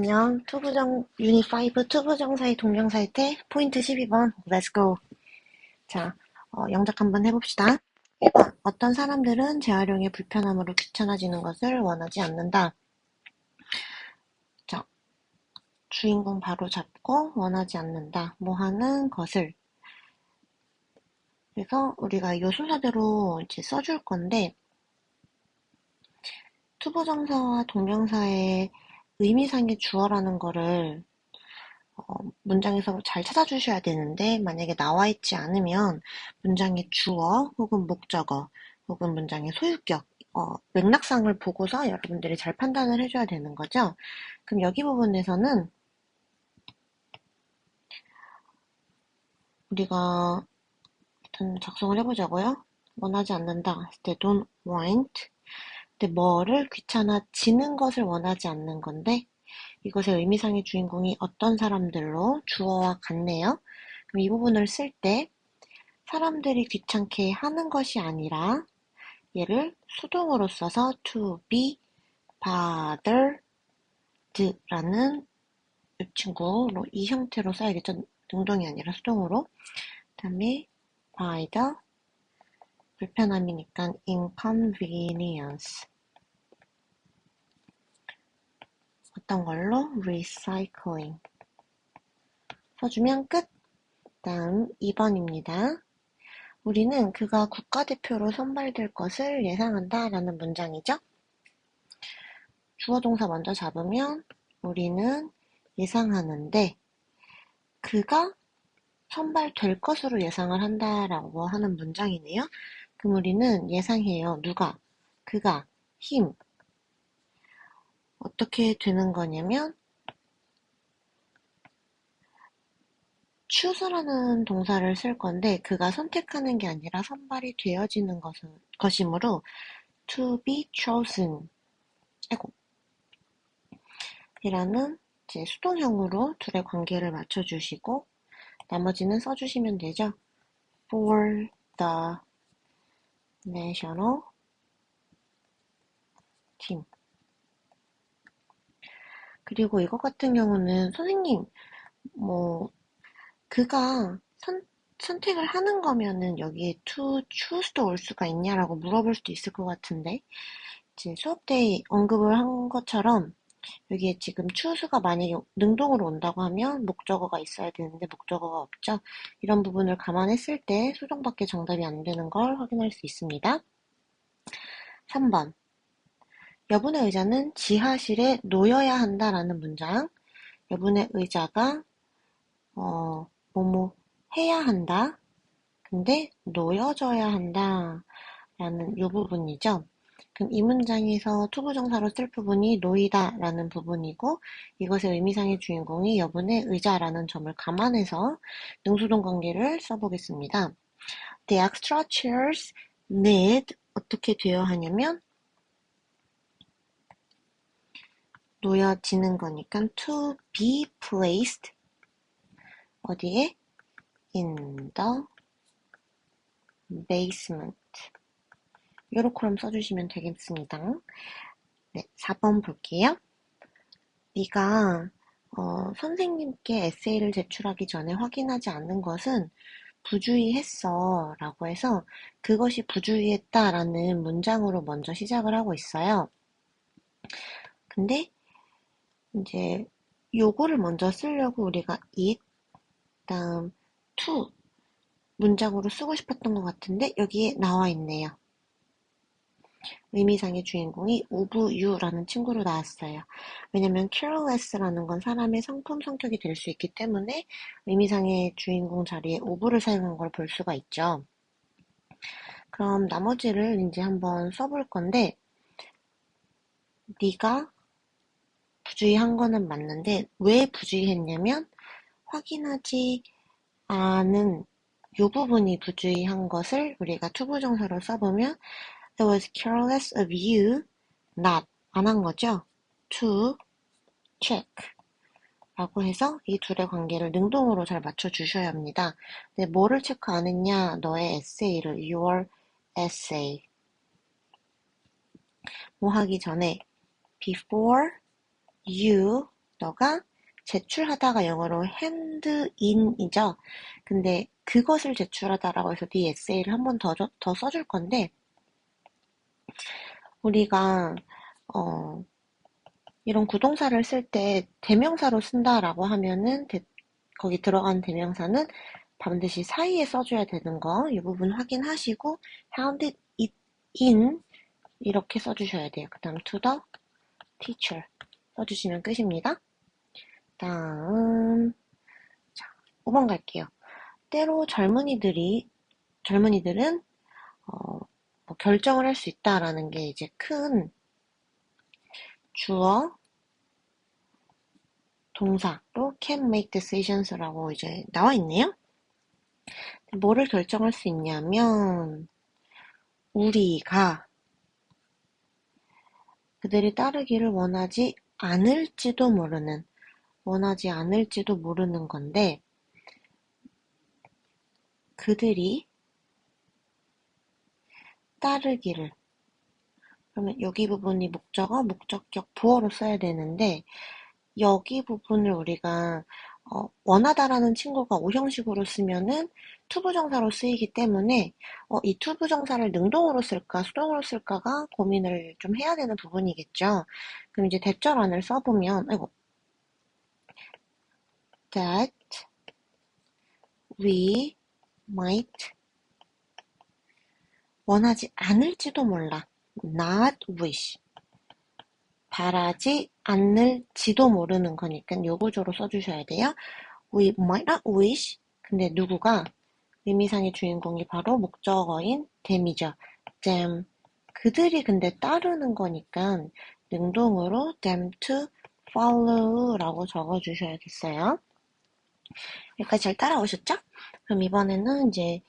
안녕. 유닛 5 투부정사의 동명사일 때 포인트 12번 Let's go. 자, 영작 한번 해봅시다. 1번. 어떤 사람들은 재활용의 불편함으로 귀찮아지는 것을 원하지 않는다. 자, 주인공 바로 잡고 원하지 않는다. 뭐 하는 것을. 그래서 우리가 이 순서대로 이제 써줄 건데 투부정사와 동명사의 의미상의 주어라는 거를 문장에서 잘 찾아주셔야 되는데 만약에 나와 있지 않으면 문장의 주어 혹은 목적어 혹은 문장의 소유격 맥락상을 보고서 여러분들이 잘 판단을 해줘야 되는 거죠. 그럼 여기 부분에서는 우리가 일단 작성을 해보자고요. 원하지 않는다 했을 때 don't want. 근데 뭐를 귀찮아지는 것을 원하지 않는 건데 이것의 의미상의 주인공이 어떤 사람들로 주어와 같네요. 그럼 이 부분을 쓸 때 사람들이 귀찮게 하는 것이 아니라 얘를 수동으로 써서 to be bothered 라는 이 친구로 이 형태로 써야겠죠. 능동이 아니라 수동으로. 그 다음에 by the 불편함이니까 inconvenience 어떤 걸로 recycling 써주면 끝. 다음 2번입니다. 우리는 그가 국가대표로 선발될 것을 예상한다 라는 문장이죠. 주어 동사 먼저 잡으면 우리는 예상하는데 그가 선발될 것으로 예상을 한다라고 하는 문장이네요. 그럼 우리는 예상해요. 누가? 그가, him. 어떻게 되는 거냐면 choose라는 동사를 쓸 건데 그가 선택하는 게 아니라 선발이 되어지는 것이므로 to be chosen 이라는 이제 수동형으로 둘의 관계를 맞춰주시고 나머지는 써주시면 되죠. For the national team. 그리고 이것 같은 경우는 선생님, 뭐 그가 선택을 하는 거면은 여기에 to choose도 올 수가 있냐라고 물어볼 수도 있을 것 같은데 이제 수업 때 언급을 한 것처럼 여기에 지금 choose가 만약에 능동으로 온다고 하면 목적어가 있어야 되는데 목적어가 없죠. 이런 부분을 감안했을 때 수동밖에 정답이 안 되는 걸 확인할 수 있습니다. 3번. 여분의 의자는 지하실에 놓여야 한다라는 문장. 여분의 의자가 뭐뭐 해야 한다. 근데 놓여져야 한다. 라는 이 부분이죠. 그럼 이 문장에서 투부정사로 쓸 부분이 놓이다 라는 부분이고 이것의 의미상의 주인공이 여분의 의자라는 점을 감안해서 능수동 관계를 써보겠습니다. The extra chairs need 어떻게 되어야 하냐면 놓여지는 거니까 to be placed 어디에? in the basement 요렇게 그럼 써주시면 되겠습니다. 네, 4번 볼게요. 네가 선생님께 에세이를 제출하기 전에 확인하지 않는 것은 부주의했어 라고 해서 그것이 부주의했다 라는 문장으로 먼저 시작을 하고 있어요. 근데 이제 요거를 먼저 쓰려고 우리가 it, 다음 to 문장으로 쓰고 싶었던 것 같은데 여기에 나와 있네요. 의미상의 주인공이 우부유라는 친구로 나왔어요. 왜냐면 careless라는 건 사람의 성품 성격이 될 수 있기 때문에 의미상의 주인공 자리에 우부를 사용한 걸 볼 수가 있죠. 그럼 나머지를 이제 한번 써볼 건데 네가 부주의한 거는 맞는데 왜 부주의했냐면 확인하지 않은 이 부분이 부주의한 것을 우리가 투부정사로 써보면 It was careless of you not 안 한 거죠. to check 라고 해서 이 둘의 관계를 능동으로 잘 맞춰주셔야 합니다. 근데 뭐를 체크 안 했냐? 너의 에세이를 your essay 뭐 하기 전에 before you 너가 제출하다가 영어로 hand in이죠. 근데 그것을 제출하다라고 해서 네 에세이를 한 번 더 써줄 건데, 우리가 이런 구동사를 쓸 때 대명사로 쓴다라고 하면은 거기 들어간 대명사는 반드시 사이에 써줘야 되는 거, 이 부분 확인하시고 hand it in 이렇게 써주셔야 돼요. 그 다음 to the teacher 써주시면 끝입니다. 다음 5번 갈게요. 때로 젊은이들은 뭐 결정을 할 수 있다라는 게 이제 큰 주어 동사로 can make decisions라고 이제 나와 있네요. 뭐를 결정할 수 있냐면 우리가 그들이 따르기를 원하지 않을지도 모르는 건데, 그들이 따르기를, 그러면 여기 부분이 목적어, 목적격, 부어로 써야 되는데, 여기 부분을 우리가 원하다라는 친구가 오형식으로 쓰면은 투부정사로 쓰이기 때문에 이 투부정사를 능동으로 쓸까 수동으로 쓸까가 고민을 좀 해야 되는 부분이겠죠. 그럼 이제 대절안을 써보면 that we might 원하지 않을지도 몰라. not wish. 바라지 않을지도 모르는 거니까 요 구조로 써주셔야 돼요. We might not wish. 근데 누구가 의미상의 주인공이 바로 목적어인 them이죠. them. 그들이 근데 따르는 거니까 능동으로 them to follow라고 적어주셔야겠어요. 여기까지 잘 따라오셨죠? 그럼 이번에는 이제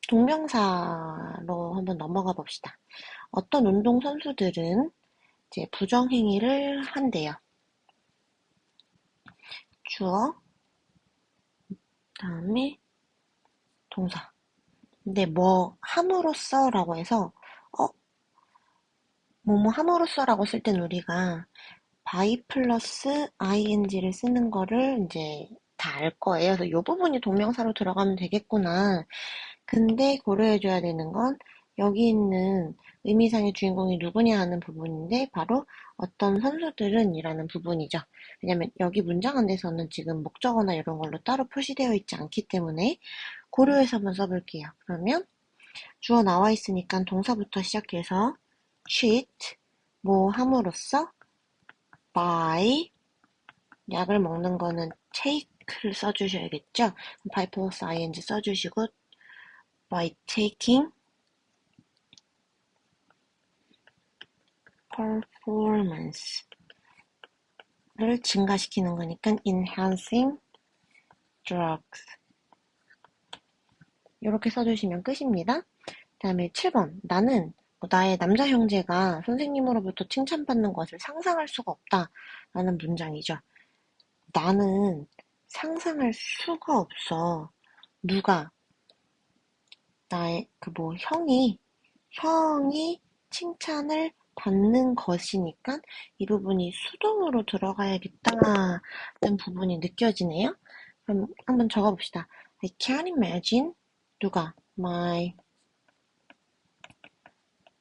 동명사로 한번 넘어가 봅시다. 어떤 운동 선수들은 이제 부정행위를 한대요. 주어, 다음에 동사. 근데 뭐 함으로써라고 해서 뭐뭐 함으로써라고 쓸 땐 우리가 by 플러스 ing를 쓰는 거를 이제 다 알 거예요. 그래서 이 부분이 동명사로 들어가면 되겠구나. 근데 고려해줘야 되는 건 여기 있는 의미상의 주인공이 누구냐 하는 부분인데 바로 어떤 선수들은 이라는 부분이죠. 왜냐면 여기 문장 안에서는 지금 목적어나 이런 걸로 따로 표시되어 있지 않기 때문에 고려해서 한번 써볼게요. 그러면 주어 나와 있으니까 동사부터 시작해서 cheat, 뭐 함으로써 by, 약을 먹는 거는 take를 써주셔야겠죠. by 플러스 ing 써주시고 by taking performance를 증가시키는 거니까 enhancing drugs 이렇게 써주시면 끝입니다. 다음에 7번 나는 나의 남자 형제가 선생님으로부터 칭찬받는 것을 상상할 수가 없다 라는 문장이죠. 나는 상상할 수가 없어. 누가 나의 형이 칭찬을 받는 것이니까 이 부분이 수동으로 들어가야겠다는 부분이 느껴지네요. 그럼 한번 적어봅시다. I can't imagine 누가 my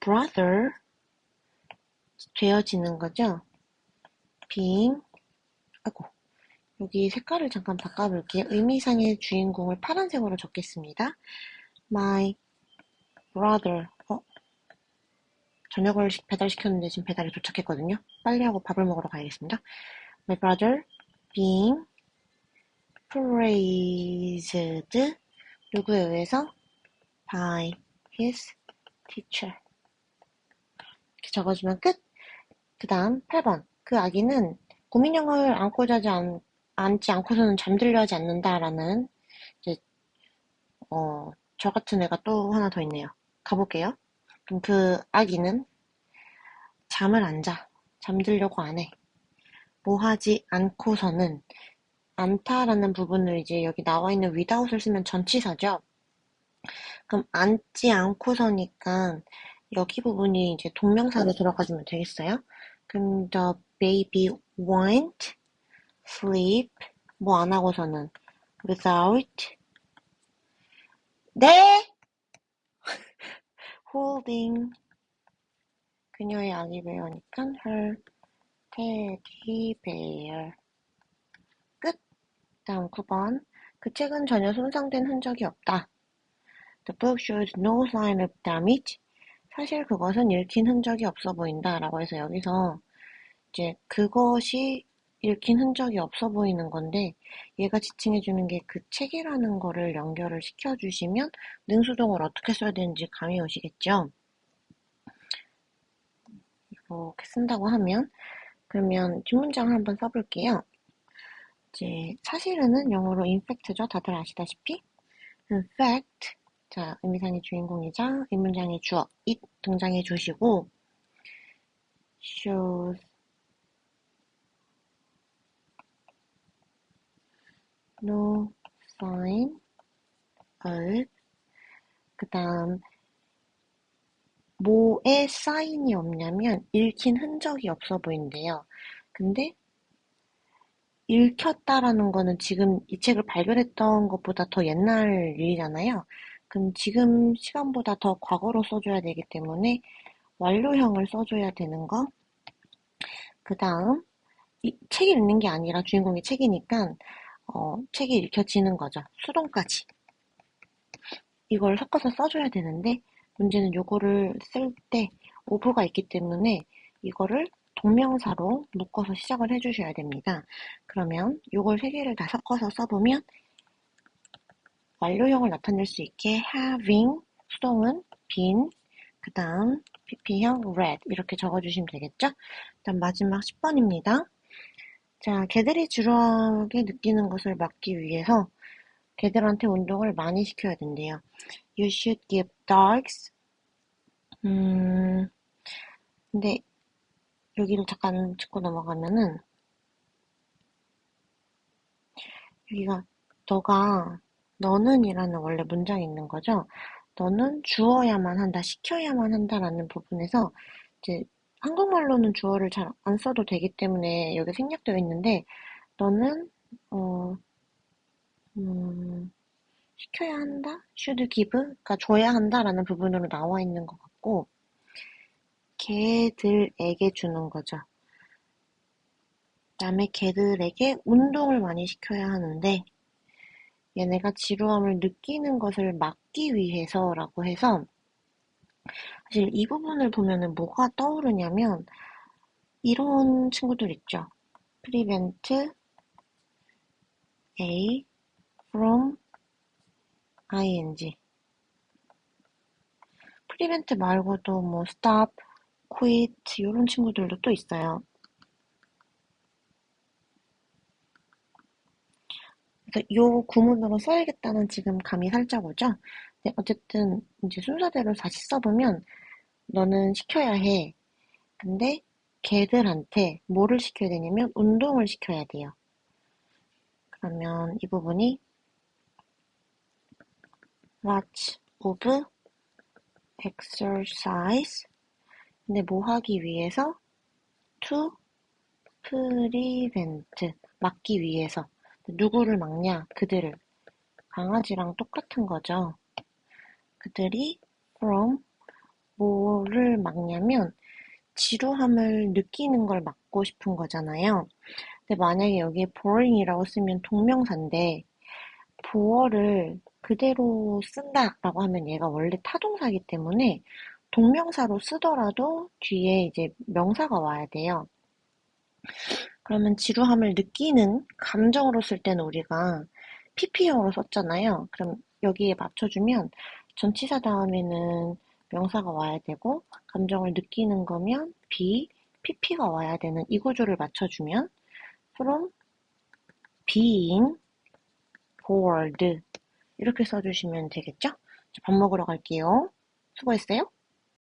brother 되어지는 거죠. being 여기 색깔을 잠깐 바꿔볼게요. 의미상의 주인공을 파란색으로 적겠습니다. My brother 저녁을 배달시켰는데 지금 배달이 도착했거든요. 빨리 하고 밥을 먹으러 가야겠습니다. My brother being praised 누구에 의해서? by his teacher 이렇게 적어주면 끝. 그 다음 8번 그 아기는 고민형을 안고 자지 앉지 않고서는 잠들려 하지 않는다라는 이제 저 같은 애가 또 하나 더 있네요. 가볼게요. 그럼 그 아기는 잠을 안 자. 잠들려고 안 해. 뭐 하지 않고서는 않다라는 부분을 이제 여기 나와 있는 without을 쓰면 전치사죠. 그럼 앉지 않고서니까 여기 부분이 이제 동명사로 들어가주면 되겠어요? 그럼 the baby won't sleep 뭐 안 하고서는 without 네 holding 그녀의 아기 베어니까 her teddy bear 끝. 다음 9번 그 책은 전혀 손상된 흔적이 없다. The book shows no sign of damage. 사실 그것은 읽힌 흔적이 없어 보인다 라고 해서 여기서 이제 그것이 읽힌 흔적이 없어 보이는 건데 얘가 지칭해주는 게 그 책이라는 거를 연결을 시켜주시면 능수동을 어떻게 써야 되는지 감이 오시겠죠? 이렇게 쓴다고 하면 그러면 뒷문장을 한번 써볼게요. 이제 사실은 영어로 in fact죠. 다들 아시다시피 in fact 자 의미상의 주인공이자 이 문장의 주어 it 등장해 주시고 shows no sign of 그 다음 뭐에 사인이 없냐면 읽힌 흔적이 없어 보인대요. 근데 읽혔다라는 거는 지금 이 책을 발견했던 것보다 더 옛날 일이잖아요. 그럼 지금 시간보다 더 과거로 써줘야 되기 때문에 완료형을 써줘야 되는 거. 그 다음 이 책이 읽는 게 아니라 주인공이 책이니까 책이 읽혀지는 거죠. 수동까지. 이걸 섞어서 써줘야 되는데 문제는 요거를 쓸 때 오브가 있기 때문에 이거를 동명사로 묶어서 시작을 해주셔야 됩니다. 그러면 요걸 세 개를 다 섞어서 써보면 완료형을 나타낼 수 있게 having 수동은 been 그 다음 pp형 read 이렇게 적어주시면 되겠죠? 일단 마지막 10번입니다. 자, 개들이 지루하게 느끼는 것을 막기 위해서 개들한테 운동을 많이 시켜야 된대요. You should give dogs 근데 여기를 잠깐 짚고 넘어가면은 여기가 너는 이라는 원래 문장이 있는 거죠. 너는 주어야만 한다, 시켜야만 한다라는 부분에서 이제 한국말로는 주어를 잘 안 써도 되기 때문에 여기 생략되어 있는데 너는 시켜야 한다, should give, 그러니까 줘야 한다라는 부분으로 나와 있는 것 같고 개들에게 주는 거죠. 그다음에 개들에게 운동을 많이 시켜야 하는데 얘네가 지루함을 느끼는 것을 막기 위해서라고 해서 사실 이 부분을 보면은 뭐가 떠오르냐면 이런 친구들 있죠. prevent A from ing prevent 말고도 뭐 stop, quit 이런 친구들도 또 있어요. 그래서 요 구문으로 써야겠다는 지금 감이 살짝 오죠? 네, 어쨌든 이제 순서대로 다시 써보면 너는 시켜야 해. 근데 걔들한테 뭐를 시켜야 되냐면 운동을 시켜야 돼요. 그러면 이 부분이 lots of exercise 근데 뭐 하기 위해서 to prevent 막기 위해서 누구를 막냐 그들을 강아지랑 똑같은 거죠. 그들이 from 뭐를 막냐면 지루함을 느끼는 걸 막고 싶은 거잖아요. 근데 만약에 여기에 boring이라고 쓰면 동명사인데 보어를 그대로 쓴다라고 하면 얘가 원래 타동사이기 때문에 동명사로 쓰더라도 뒤에 이제 명사가 와야 돼요. 그러면 지루함을 느끼는 감정으로 쓸 때는 우리가 PP형으로 썼잖아요. 그럼 여기에 맞춰주면 전치사 다음에는 명사가 와야 되고 감정을 느끼는 거면 be, PP가 와야 되는 이 구조를 맞춰주면 from being bored 이렇게 써주시면 되겠죠? 밥 먹으러 갈게요. 수고했어요.